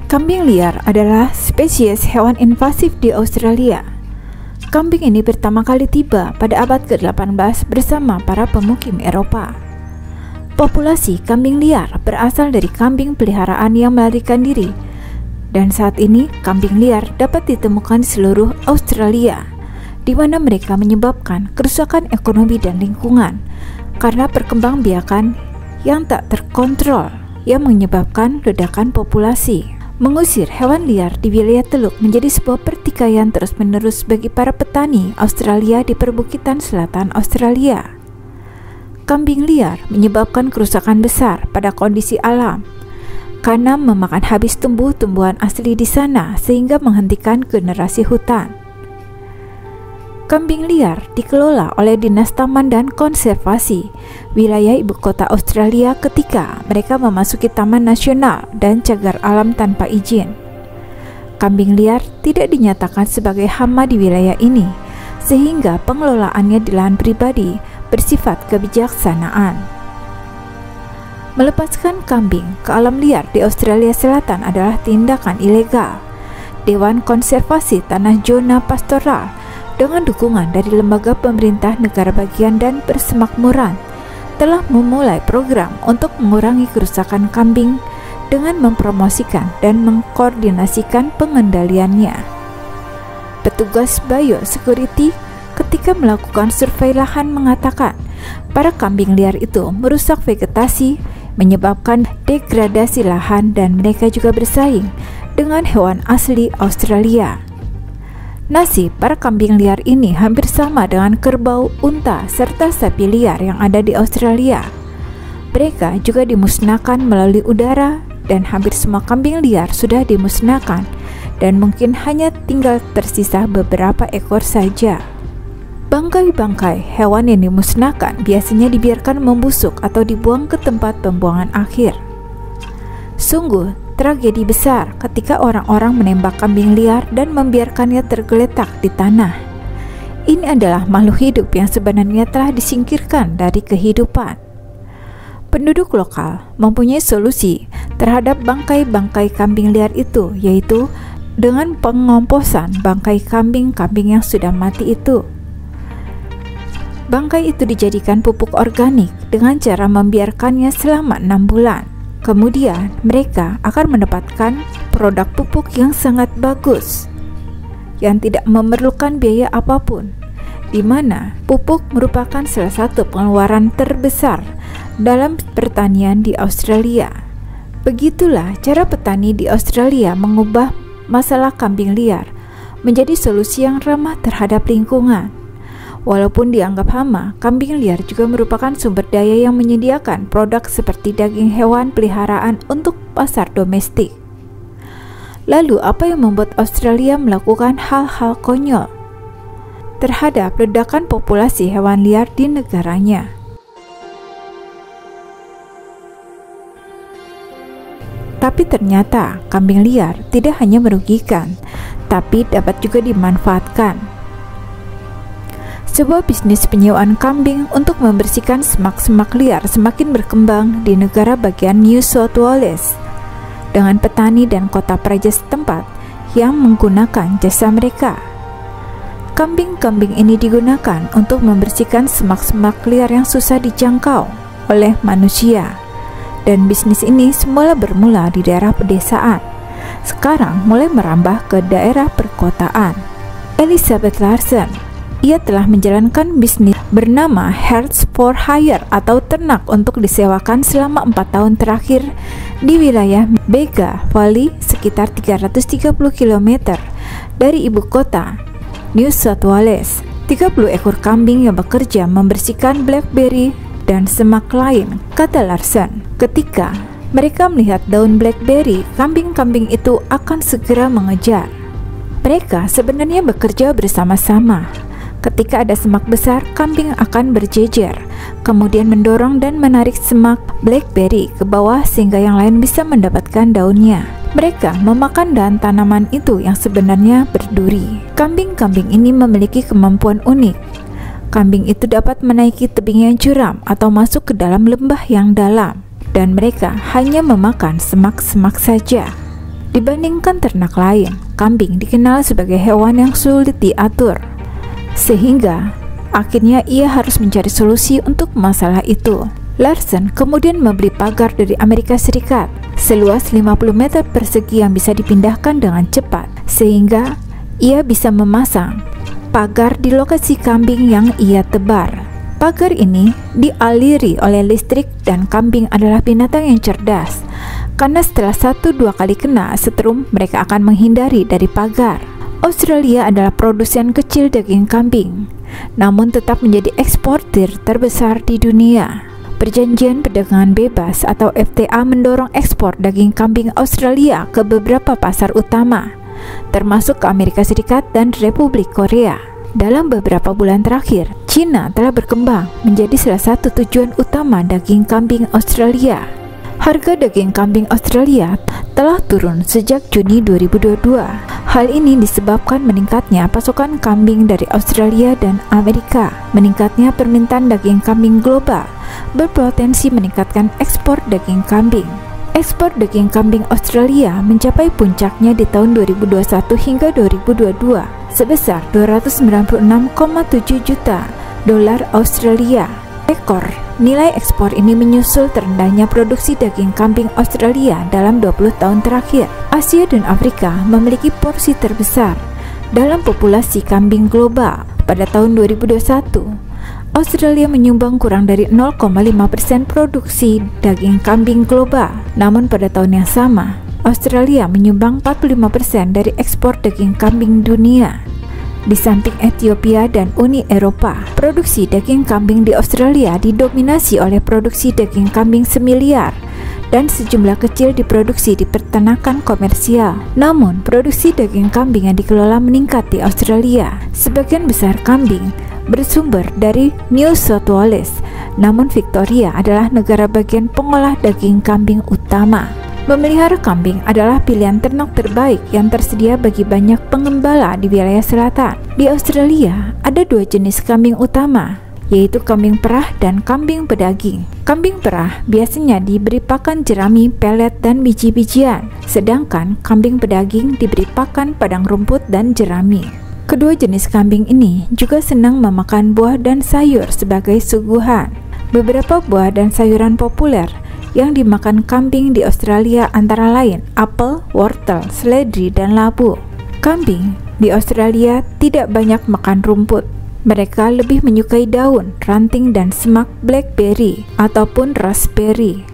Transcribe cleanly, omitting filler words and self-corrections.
Kambing liar adalah spesies hewan invasif di Australia. Kambing ini pertama kali tiba pada abad ke-18 bersama para pemukim Eropa. Populasi kambing liar berasal dari kambing peliharaan yang melarikan diri, dan saat ini kambing liar dapat ditemukan di seluruh Australia, di mana mereka menyebabkan kerusakan ekonomi dan lingkungan karena perkembangbiakan yang tak terkontrol yang menyebabkan ledakan populasi. Mengusir hewan liar di wilayah Teluk menjadi sebuah pertikaian terus-menerus bagi para petani Australia di perbukitan selatan Australia. Kambing liar menyebabkan kerusakan besar pada kondisi alam karena memakan habis tumbuh-tumbuhan asli di sana sehingga menghentikan generasi hutan. Kambing liar dikelola oleh Dinas Taman dan Konservasi wilayah ibu kota Australia ketika mereka memasuki taman nasional dan cagar alam tanpa izin. Kambing liar tidak dinyatakan sebagai hama di wilayah ini, sehingga pengelolaannya di lahan pribadi bersifat kebijaksanaan. Melepaskan kambing ke alam liar di Australia Selatan adalah tindakan ilegal. Dewan Konservasi Tanah Zona Pastoral dengan dukungan dari lembaga pemerintah negara bagian dan persemakmuran telah memulai program untuk mengurangi kerusakan kambing dengan mempromosikan dan mengkoordinasikan pengendaliannya. Petugas biosecurity ketika melakukan survei lahan mengatakan para kambing liar itu merusak vegetasi, menyebabkan degradasi lahan, dan mereka juga bersaing dengan hewan asli Australia. Nasib para kambing liar ini hampir sama dengan kerbau, unta, serta sapi liar yang ada di Australia. Mereka juga dimusnahkan melalui udara, dan hampir semua kambing liar sudah dimusnahkan, dan mungkin hanya tinggal tersisa beberapa ekor saja. Bangkai-bangkai hewan yang dimusnahkan biasanya dibiarkan membusuk atau dibuang ke tempat pembuangan akhir. Sungguh tragedi besar ketika orang-orang menembak kambing liar dan membiarkannya tergeletak di tanah. Ini adalah makhluk hidup yang sebenarnya telah disingkirkan dari kehidupan. Penduduk lokal mempunyai solusi terhadap bangkai-bangkai kambing liar itu, yaitu dengan pengomposan bangkai kambing-kambing yang sudah mati itu. Bangkai itu dijadikan pupuk organik dengan cara membiarkannya selama 6 bulan. Kemudian mereka akan mendapatkan produk pupuk yang sangat bagus yang tidak memerlukan biaya apapun, di mana pupuk merupakan salah satu pengeluaran terbesar dalam pertanian di Australia. Begitulah cara petani di Australia mengubah masalah kambing liar menjadi solusi yang ramah terhadap lingkungan. Walaupun dianggap hama, kambing liar juga merupakan sumber daya yang menyediakan produk seperti daging hewan peliharaan untuk pasar domestik. Lalu, apa yang membuat Australia melakukan hal-hal konyol terhadap ledakan populasi hewan liar di negaranya? Tapi ternyata kambing liar tidak hanya merugikan, tapi dapat juga dimanfaatkan. Sebuah bisnis penyewaan kambing untuk membersihkan semak-semak liar semakin berkembang di negara bagian New South Wales, dengan petani dan kota praja setempat yang menggunakan jasa mereka. Kambing-kambing ini digunakan untuk membersihkan semak-semak liar yang susah dijangkau oleh manusia, dan bisnis ini semula bermula di daerah pedesaan, sekarang mulai merambah ke daerah perkotaan. Elizabeth Larsen, ia telah menjalankan bisnis bernama Herds for Hire atau ternak untuk disewakan selama 4 tahun terakhir di wilayah Bega Valley, sekitar 330 km dari ibu kota New South Wales. 30 ekor kambing yang bekerja membersihkan blackberry dan semak lain, kata Larsen. Ketika mereka melihat daun blackberry, kambing-kambing itu akan segera mengejar. Mereka sebenarnya bekerja bersama-sama. Ketika ada semak besar, kambing akan berjejer, kemudian mendorong dan menarik semak blackberry ke bawah sehingga yang lain bisa mendapatkan daunnya. Mereka memakan dahan tanaman itu yang sebenarnya berduri. Kambing-kambing ini memiliki kemampuan unik. Kambing itu dapat menaiki tebing yang curam atau masuk ke dalam lembah yang dalam, dan mereka hanya memakan semak-semak saja. Dibandingkan ternak lain, kambing dikenal sebagai hewan yang sulit diatur, sehingga akhirnya ia harus mencari solusi untuk masalah itu. Larsen kemudian membeli pagar dari Amerika Serikat seluas 50 meter persegi yang bisa dipindahkan dengan cepat, sehingga ia bisa memasang pagar di lokasi kambing yang ia tebar. Pagar ini dialiri oleh listrik dan kambing adalah binatang yang cerdas, karena setelah 1-2 kali kena setrum mereka akan menghindari dari pagar. Australia adalah produsen kecil daging kambing, namun tetap menjadi eksportir terbesar di dunia. Perjanjian Perdagangan Bebas atau FTA mendorong ekspor daging kambing Australia ke beberapa pasar utama, termasuk ke Amerika Serikat dan Republik Korea. Dalam beberapa bulan terakhir, Cina telah berkembang menjadi salah satu tujuan utama daging kambing Australia. Harga daging kambing Australia telah turun sejak Juni 2022. Hal ini disebabkan meningkatnya pasokan kambing dari Australia dan Amerika. Meningkatnya permintaan daging kambing global berpotensi meningkatkan ekspor daging kambing. Ekspor daging kambing Australia mencapai puncaknya di tahun 2021 hingga 2022 sebesar 296,7 juta dolar Australia. Rekor nilai ekspor ini menyusul terendahnya produksi daging kambing Australia dalam 20 tahun terakhir. Asia dan Afrika memiliki porsi terbesar dalam populasi kambing global. Pada tahun 2021, Australia menyumbang kurang dari 0,5% produksi daging kambing global. Namun pada tahun yang sama, Australia menyumbang 45% dari ekspor daging kambing dunia. Di samping Ethiopia dan Uni Eropa, produksi daging kambing di Australia didominasi oleh produksi daging kambing semiliar dan sejumlah kecil diproduksi di peternakan komersial. Namun, produksi daging kambing yang dikelola meningkat di Australia. Sebagian besar kambing bersumber dari New South Wales, namun Victoria adalah negara bagian pengolah daging kambing utama. Memelihara kambing adalah pilihan ternak terbaik yang tersedia bagi banyak pengembala di wilayah selatan. Di Australia, ada 2 jenis kambing utama, yaitu kambing perah dan kambing pedaging. Kambing perah biasanya diberi pakan jerami, pelet, dan biji-bijian, sedangkan kambing pedaging diberi pakan padang rumput dan jerami. Kedua jenis kambing ini juga senang memakan buah dan sayur sebagai suguhan. Beberapa buah dan sayuran populer yang dimakan kambing di Australia antara lain apel, wortel, seledri, dan labu. Kambing di Australia tidak banyak makan rumput. Mereka lebih menyukai daun, ranting, dan semak blackberry ataupun raspberry.